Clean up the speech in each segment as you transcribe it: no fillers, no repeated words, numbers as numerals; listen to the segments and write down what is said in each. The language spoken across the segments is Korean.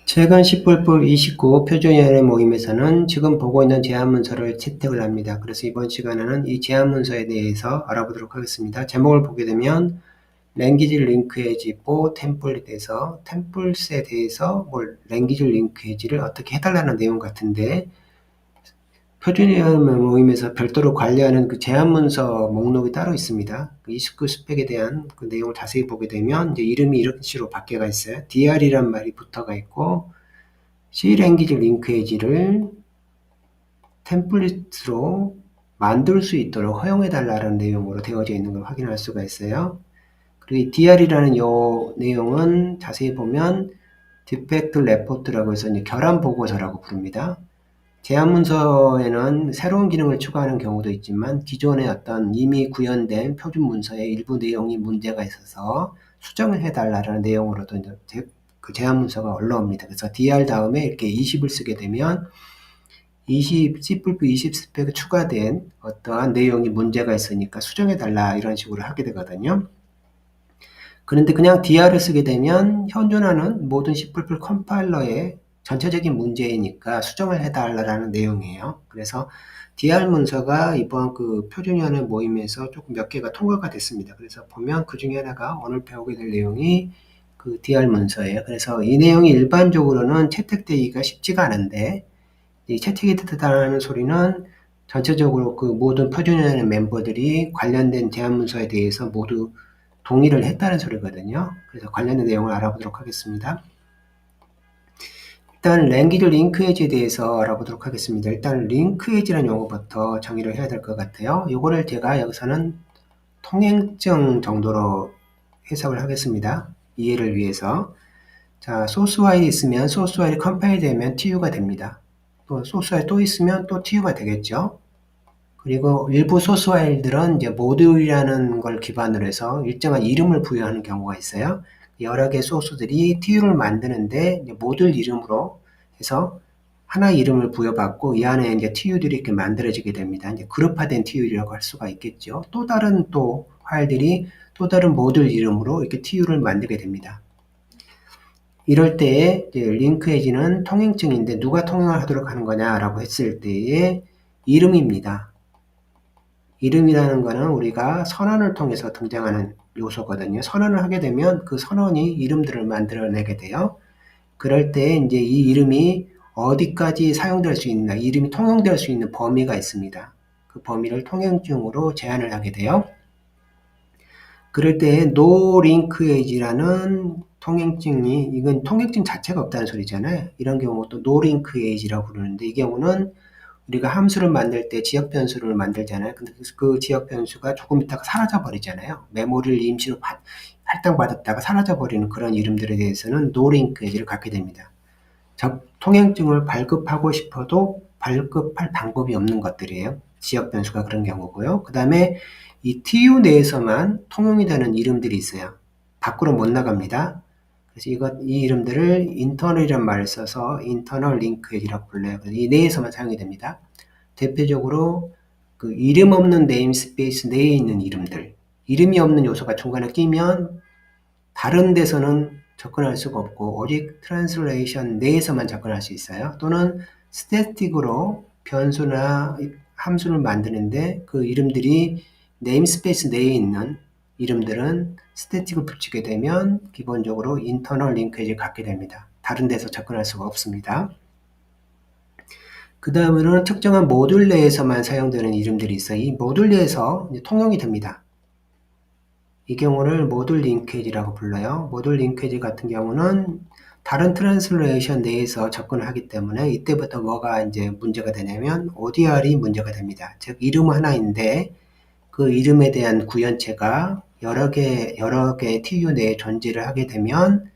최근 10불불 29 표준연의 모임에서는 지금 보고 있는 제안문서를 채택을 합니다. 그래서 이번 시간에는 이 제안문서에 대해서 알아보도록 하겠습니다. 제목을 보게 되면 랭귀지 링크에지 for 템플릿에서 템플릿에 대해서 랭귀지 링크에지를 어떻게 해달라는 내용 같은데, 표준연 모임에서 별도로 관리하는 그 제안문서 목록이 따로 있습니다. 29 스펙에 대한 그 내용을 자세히 보게 되면 이제 이름이 이런 식으로 바뀌어가 있어요. dr이란 말이 붙어가 있고 C 랭귀지 링크에지를 템플릿으로 만들 수 있도록 허용해달라는 내용으로 되어져 있는 걸 확인할 수가 있어요. 그리고 이 dr이라는 요 내용은 자세히 보면 디펙트 레포트라고 해서 이제 결함 보고서라고 부릅니다. 제안문서에는 새로운 기능을 추가하는 경우도 있지만 기존의 어떤 이미 구현된 표준 문서의 일부 내용이 문제가 있어서 수정을 해달라는 내용으로도 이제 그 제안문서가 올라옵니다. 그래서 dr 다음에 이렇게 20을 쓰게 되면 20 스펙에 추가된 어떠한 내용이 문제가 있으니까 수정해달라 이런 식으로 하게 되거든요. 그런데 그냥 dr을 쓰게 되면 현존하는 모든 C++ 컴파일러의 전체적인 문제이니까 수정을 해달라는 내용이에요. 그래서 dr 문서가 이번 그 표준연의 모임에서 조금 몇 개가 통과가 됐습니다. 그래서 보면 그 중에 하나가 오늘 배우게 될 내용이 그 dr 문서예요. 그래서 이 내용이 일반적으로는 채택되기가 쉽지가 않은데, 이 채택이 됐다는 소리는 전체적으로 그 모든 표준연의 멤버들이 관련된 제안 문서에 대해서 모두 동의를 했다는 소리거든요. 그래서 관련된 내용을 알아보도록 하겠습니다. 일단 랭귀지 링크에지에 대해서 알아보도록 하겠습니다. 일단 링크에지라는 용어부터 정의를 해야 될 것 같아요. 이거를 제가 여기서는 통행증 정도로 해석을 하겠습니다. 이해를 위해서. 자, 소스 파일이 있으면 소스 파일이 컴파일 되면 TU가 됩니다. 또 소스 파일 또 있으면 또 TU가 되겠죠. 그리고 일부 소스 파일들은 이제 모듈이라는 걸 기반으로 해서 일정한 이름을 부여하는 경우가 있어요. 여러 개의 소스들이 TU를 만드는데 이제 모듈 이름으로 해서 하나 이름을 부여받고 이 안에 이제 TU들이 이렇게 만들어지게 됩니다. 이제 그룹화된 TU라고 할 수가 있겠죠. 또 다른 또 파일들이 또 다른 모듈 이름으로 이렇게 TU를 만들게 됩니다. 이럴 때에 링크에지는 통행증인데 누가 통행을 하도록 하는 거냐라고 했을 때의 이름입니다. 이름이라는 거는 우리가 선언을 통해서 등장하는 요소거든요. 선언을 하게 되면 그 선언이 이름들을 만들어내게 돼요. 그럴 때 이제 이 이름이 어디까지 사용될 수 있나, 이름이 통용될 수 있는 범위가 있습니다. 그 범위를 통행증으로 제한을 하게 돼요. 그럴 때 no linkage라는 통행증이, 이건 통행증 자체가 없다는 소리잖아요. 이런 경우도 no linkage라고 부르는데, 이 경우는 우리가 함수를 만들 때 지역 변수를 만들잖아요. 근데 그 지역 변수가 조금 있다가 사라져 버리잖아요. 메모리를 임시로 할당받았다가 사라져 버리는 그런 이름들에 대해서는 no linkage를 갖게 됩니다. 통행증을 발급하고 싶어도 발급할 방법이 없는 것들이에요. 지역 변수가 그런 경우고요. 그 다음에 이 TU 내에서만 통용이 되는 이름들이 있어요. 밖으로 못 나갑니다. 그래서 이 이름들을 인터널이란 말을 써서 인터널 링크에지라고 불러요. 그래서 이 내에서만 사용이 됩니다. 대표적으로 그 이름 없는 네임스페이스 내에 있는 이름들, 이름이 없는 요소가 중간에 끼면 다른 데서는 접근할 수가 없고 오직 트랜슬레이션 내에서만 접근할 수 있어요. 또는 스태틱으로 변수나 함수를 만드는데 그 이름들이 네임스페이스 내에 있는 이름들은 스태틱을 붙이게 되면 기본적으로 인터널 링크에지를 갖게 됩니다. 다른 데서 접근할 수가 없습니다. 그 다음으로는 특정한 모듈 내에서만 사용되는 이름들이 있어요. 이 모듈 내에서 통용이 됩니다. 이 경우를 모듈 링크에지라고 불러요. 모듈 링크에지 같은 경우는 다른 트랜슬레이션 내에서 접근을 하기 때문에 이때부터 뭐가 이제 문제가 되냐면 ODR이 문제가 됩니다. 즉 이름 하나인데 그 이름에 대한 구현체가 여러 개 TU 내에 존재를 하게 되면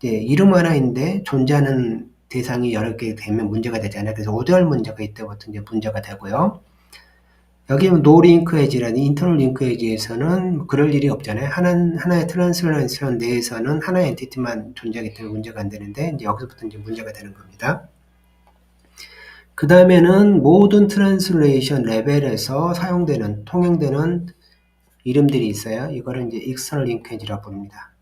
이름 하나인데 존재하는 대상이 여러 개 되면 문제가 되잖아요. 그래서 ODR 문제가 이때부터 이제 문제가 되고요. 여기 노 링크 에지라는 인터널 링크 에지에서는 그럴 일이 없잖아요. 하나의 트랜슬레이션 내에서는 하나의 엔티티만 존재하기 때문에 문제가 안 되는데 이제 여기서부터 이제 문제가 되는 겁니다. 그 다음에는 모든 트랜슬레이션 레벨에서 사용되는, 통용되는 이름들이 있어요. 이거를 이제 익스터널 링크에지라고 부릅니다.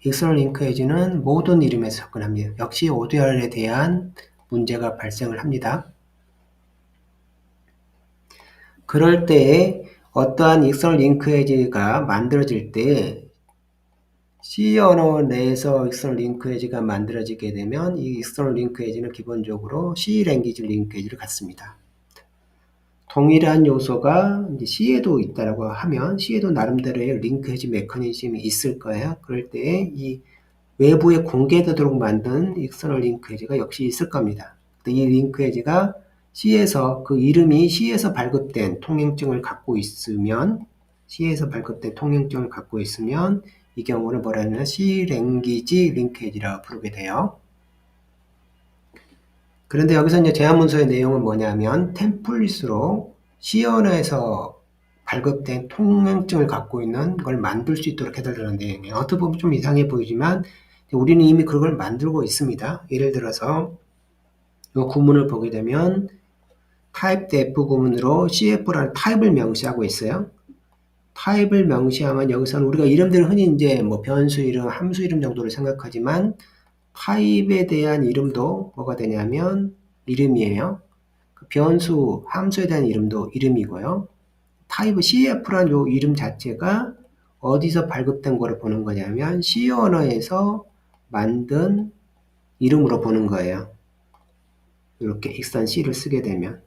익스터널 링크에지는 모든 이름에서 접근합니다. 역시 ODR에 대한 문제가 발생을 합니다. 그럴 때에 어떠한 익스터널 링크에지가 만들어질 때 C 언어 내에서 익스터널 링크에지가 만들어지게 되면 이 익스터널 링크에지는 기본적으로 C 랭귀지 링크에지를 갖습니다. 동일한 요소가 이제 C에도 있다라고 하면 C에도 나름대로의 링크에지 메커니즘이 있을 거예요. 그럴 때 이 외부에 공개되도록 만든 익스터널 링크에지가 역시 있을 겁니다. 이 링크에지가 C에서 그 이름이 C에서 발급된 통행증을 갖고 있으면 이 경우는 뭐라 하냐면 C 랭귀지 링크에지라고 부르게 돼요. 그런데 여기서 이제 제안 문서의 내용은 뭐냐면 템플릿으로 C 언어에서 발급된 통행증을 갖고 있는 걸 만들 수 있도록 해달라는 내용이에요. 어떻게 보면 좀 이상해 보이지만 우리는 이미 그걸 만들고 있습니다. 예를 들어서 이 구문을 보게 되면 type def 구문으로 cf라는 타입을 명시하고 있어요. 타입을 명시하면 여기서는 우리가 이름들을 흔히 이제 뭐 변수 이름, 함수 이름 정도로 생각하지만 타입에 대한 이름도 뭐가 되냐면 이름이에요. 변수, 함수에 대한 이름도 이름이고요. 타입 CF라는 요 이름 자체가 어디서 발급된 거를 보는 거냐면 C 언어에서 만든 이름으로 보는 거예요. 이렇게 익산 C를 쓰게 되면,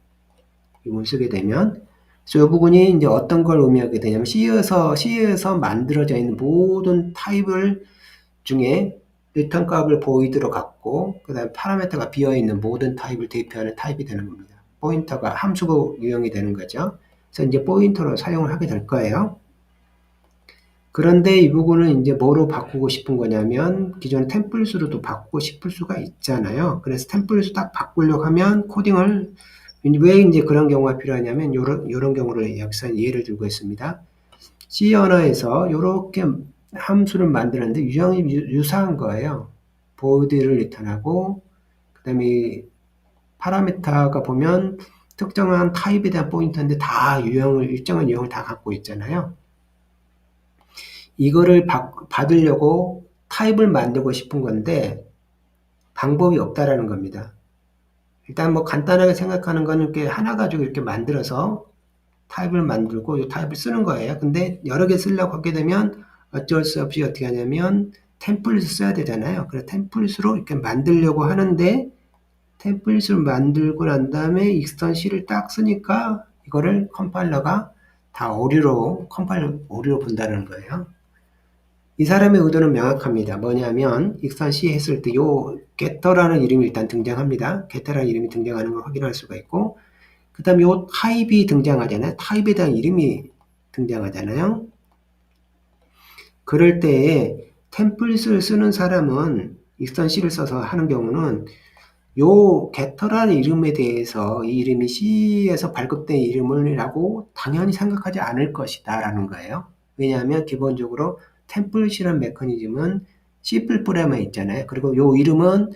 이걸 쓰게 되면, 그래서 이 부분이 이제 어떤 걸 의미하게 되냐면 C에서 만들어져 있는 모든 타입을 중에 리턴 값을 보이드로 갖고 그 다음에 파라미터가 비어있는 모든 타입을 대표하는 타입이 되는 겁니다. 포인터가 함수가 유형이 되는 거죠. 그래서 이제 포인터로 사용을 하게 될 거예요. 그런데 이 부분은 이제 뭐로 바꾸고 싶은 거냐면 기존의 템플릿으로도 바꾸고 싶을 수가 있잖아요. 그래서 템플릿을 딱 바꾸려고 하면 코딩을 왜 이제 그런 경우가 필요하냐면 요런 경우를 여기서 예를 들고 있습니다. C 언어에서 이렇게 함수를 만드는데 유형이 유사한 거예요. 보드를 리턴하고 그 다음에 파라미터가 보면 특정한 타입에 대한 포인터인데 다 일정한 유형을 다 갖고 있잖아요. 이거를 받으려고 타입을 만들고 싶은 건데 방법이 없다라는 겁니다. 일단 뭐 간단하게 생각하는 거는 이렇게 하나 가지고 이렇게 만들어서 타입을 만들고 이 타입을 쓰는 거예요. 근데 여러 개 쓰려고 하게 되면 어쩔 수 없이 어떻게 하냐면 템플릿을 써야 되잖아요. 그래서 템플릿으로 이렇게 만들려고 하는데 템플릿을 만들고 난 다음에 익스턴 C를 딱 쓰니까 이거를 컴파일러가 다 오류로 본다는 거예요. 이 사람의 의도는 명확합니다. 뭐냐면 익스턴 C 했을 때 요 getter라는 이름이 일단 등장합니다. getter라는 이름이 등장하는 걸 확인할 수가 있고 그 다음에 요 타입이 등장하잖아요. 타입에 대한 이름이 등장하잖아요. 그럴 때에 템플릿을 쓰는 사람은 익스턴 C를 써서 하는 경우는 요 getter라는 이름에 대해서 이 이름이 C에서 발급된 이름이라고 당연히 생각하지 않을 것이다 라는 거예요. 왜냐하면 기본적으로 템플릿이라는 메커니즘은 C++에만 있잖아요. 그리고 요 이름은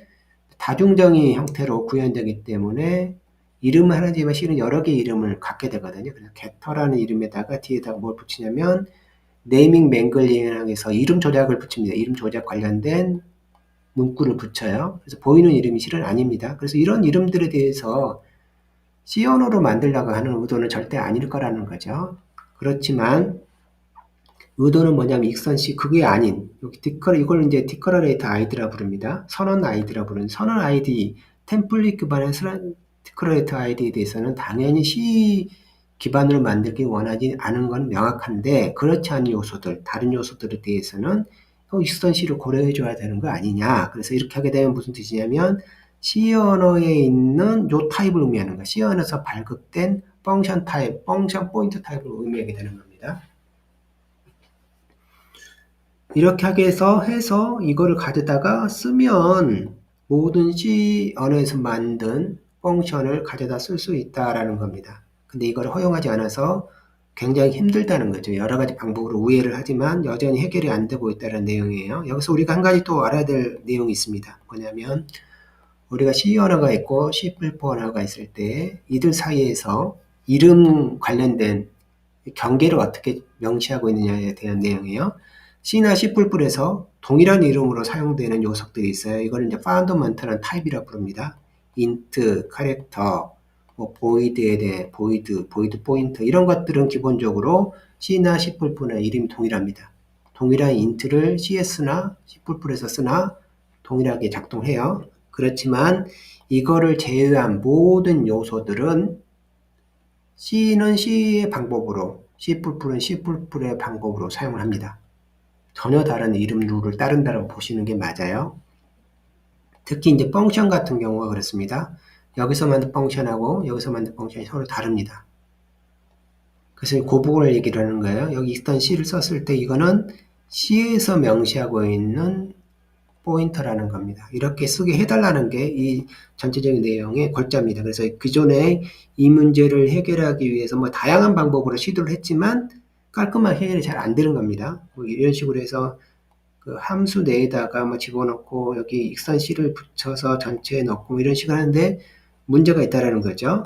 다중정의 형태로 구현되기 때문에 이름은 하나지만 C는 여러 개의 이름을 갖게 되거든요. 그래서 getter라는 이름에다가 뒤에다가 뭘 붙이냐면 네이밍 맹글링에서 이름 조작을 붙입니다. 이름 조작 관련된 문구를 붙여요. 그래서 보이는 이름이 실은 아닙니다. 그래서 이런 이름들에 대해서 C 언어로 만들려고 하는 의도는 절대 아닐 거라는 거죠. 그렇지만 의도는 뭐냐면 익선 C 그게 아닌 여기 이걸 이제 디커러레이터 아이디라 부릅니다. 선언 아이디라 부르는 선언 아이디 템플릿 기반의 디커러레이터 아이디에 대해서는 당연히 C 기반으로 만들기 원하지 않은 건 명확한데 그렇지 않은 요소들 다른 요소들에 대해서는 익스턴 C를 고려해 줘야 되는 거 아니냐. 그래서 이렇게 하게 되면 무슨 뜻이냐면 C 언어에 있는 요 타입을 의미하는 거. C 언어에서 발급된 펑션 타입, 펑션 포인트 타입을 의미하게 되는 겁니다. 이렇게 하게 해서 이거를 가져다가 쓰면 모든 C 언어에서 만든 펑션을 가져다 쓸 수 있다라는 겁니다. 근데 이걸 허용하지 않아서 굉장히 힘들다는 거죠. 여러 가지 방법으로 우회를 하지만 여전히 해결이 안 되고 있다는 내용이에요. 여기서 우리가 한 가지 또 알아야 될 내용이 있습니다. 뭐냐면 우리가 C 언어가 있고 C++ 언어가 있을 때 이들 사이에서 이름 관련된 경계를 어떻게 명시하고 있느냐에 대한 내용이에요. C나 C++에서 동일한 이름으로 사용되는 녀석들이 있어요. 이거를 이제 펀더먼털한 타입이라고 부릅니다. int, 캐릭터, 뭐 void에 대해 void 포인트 이런 것들은 기본적으로 C나 C++나 이름이 동일합니다. 동일한 int를 CS나 C++에서 쓰나 동일하게 작동해요. 그렇지만 이거를 제외한 모든 요소들은 C는 C의 방법으로, C++는 C++의 방법으로 사용을 합니다. 전혀 다른 이름 룰을 따른다고 보시는 게 맞아요. 특히 이제 펑션 같은 경우가 그렇습니다. 여기서 만든 펑션하고 여기서 만든 펑션이 서로 다릅니다. 그래서 그 부분을 얘기를 하는 거예요. 여기 있던 C를 썼을 때 이거는 C에서 명시하고 있는 포인터라는 겁니다. 이렇게 쓰게 해달라는 게 이 전체적인 내용의 골자입니다. 그래서 기존에 이 문제를 해결하기 위해서 뭐 다양한 방법으로 시도를 했지만 깔끔하게 해결이 잘 안 되는 겁니다. 뭐 이런 식으로 해서 그 함수 내에다가 뭐 집어넣고 여기 익선 C를 붙여서 전체에 넣고 뭐 이런 식으로 하는데 문제가 있다라는 거죠.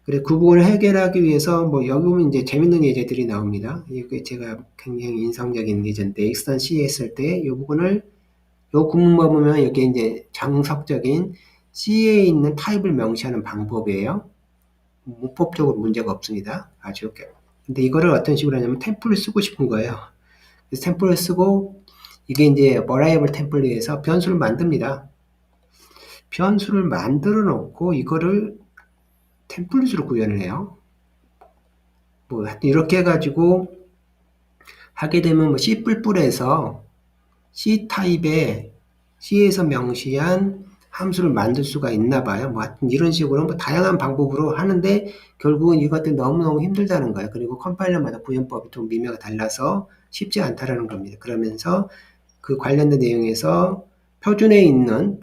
그래 그 부분을 해결하기 위해서 뭐 여기 보면 이제 재밌는 예제들이 나옵니다. 이게 제가 굉장히 인상적인 예제인데 익선 C 했을 때 이 부분을 요 구문만 보면 여기 이제 정석적인 C에 있는 타입을 명시하는 방법이에요. 문법적으로 문제가 없습니다. 아주 근데 이거를 어떤 식으로 하냐면 템플을 쓰고 싶은 거예요. 그래서 템플을 쓰고 이게 이제 variable 템플릿에서 변수를 만듭니다. 변수를 만들어 놓고 이거를 템플릿으로 구현을 해요. 뭐 이렇게 해가지고 하게 되면 뭐 C++에서 C 타입의 C에서 명시한 함수를 만들 수가 있나 봐요. 뭐 하여튼 이런 식으로 뭐 다양한 방법으로 하는데 결국은 이것들이 너무너무 힘들다는 거예요. 그리고 컴파일러마다 구현법이 좀 미묘하게 달라서 쉽지 않다라는 겁니다. 그러면서 그 관련된 내용에서 표준에 있는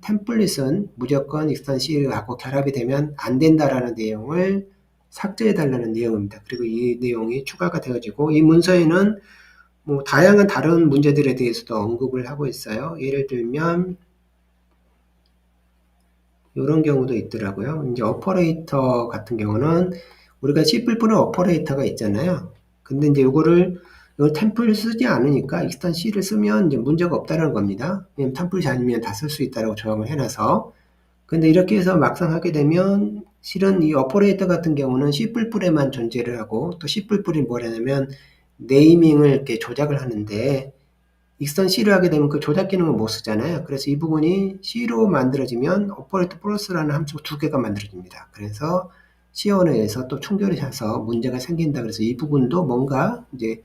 템플릿은 무조건 익스턴 C하고 결합이 되면 안 된다라는 내용을 삭제해 달라는 내용입니다. 그리고 이 내용이 추가가 되어지고 이 문서에는 뭐 다양한 다른 문제들에 대해서도 언급을 하고 있어요. 예를 들면 이런 경우도 있더라고요. 이제 오퍼레이터 같은 경우는 우리가 C++는 오퍼레이터가 있잖아요. 근데 이제 이걸 템플 쓰지 않으니까 익스턴 C를 쓰면 이제 문제가 없다는 겁니다. 왜냐면 템플이 아니면 다 쓸 수 있다고 조항을 해놔서. 근데 이렇게 해서 막상 하게 되면 실은 이 오퍼레이터 같은 경우는 C++에만 존재를 하고 또 C++이 뭐냐면 네이밍을 이렇게 조작을 하는데 익스턴 C를 하게 되면 그 조작 기능을 못 쓰잖아요. 그래서 이 부분이 C로 만들어지면 오퍼레이터 플러스라는 함수 두 개가 만들어집니다. 그래서 C 언어에서 또 충돌이 사서 문제가 생긴다. 그래서 이 부분도 뭔가 이제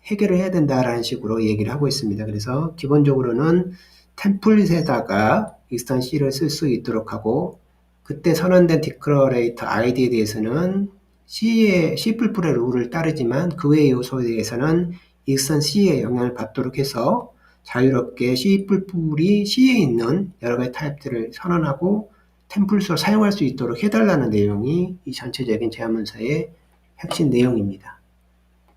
해결을 해야 된다라는 식으로 얘기를 하고 있습니다. 그래서 기본적으로는 템플릿에다가 익스턴 C를 쓸 수 있도록 하고 그때 선언된 디클러레이터 아이디에 대해서는 C++의 룰을 따르지만 그 외의 요소에 대해서는 익스턴 C의 영향을 받도록 해서 자유롭게 C++이 C에 있는 여러 가지 타입들을 선언하고 템플릿으로 사용할 수 있도록 해달라는 내용이 이 전체적인 제안문서의 핵심 내용입니다.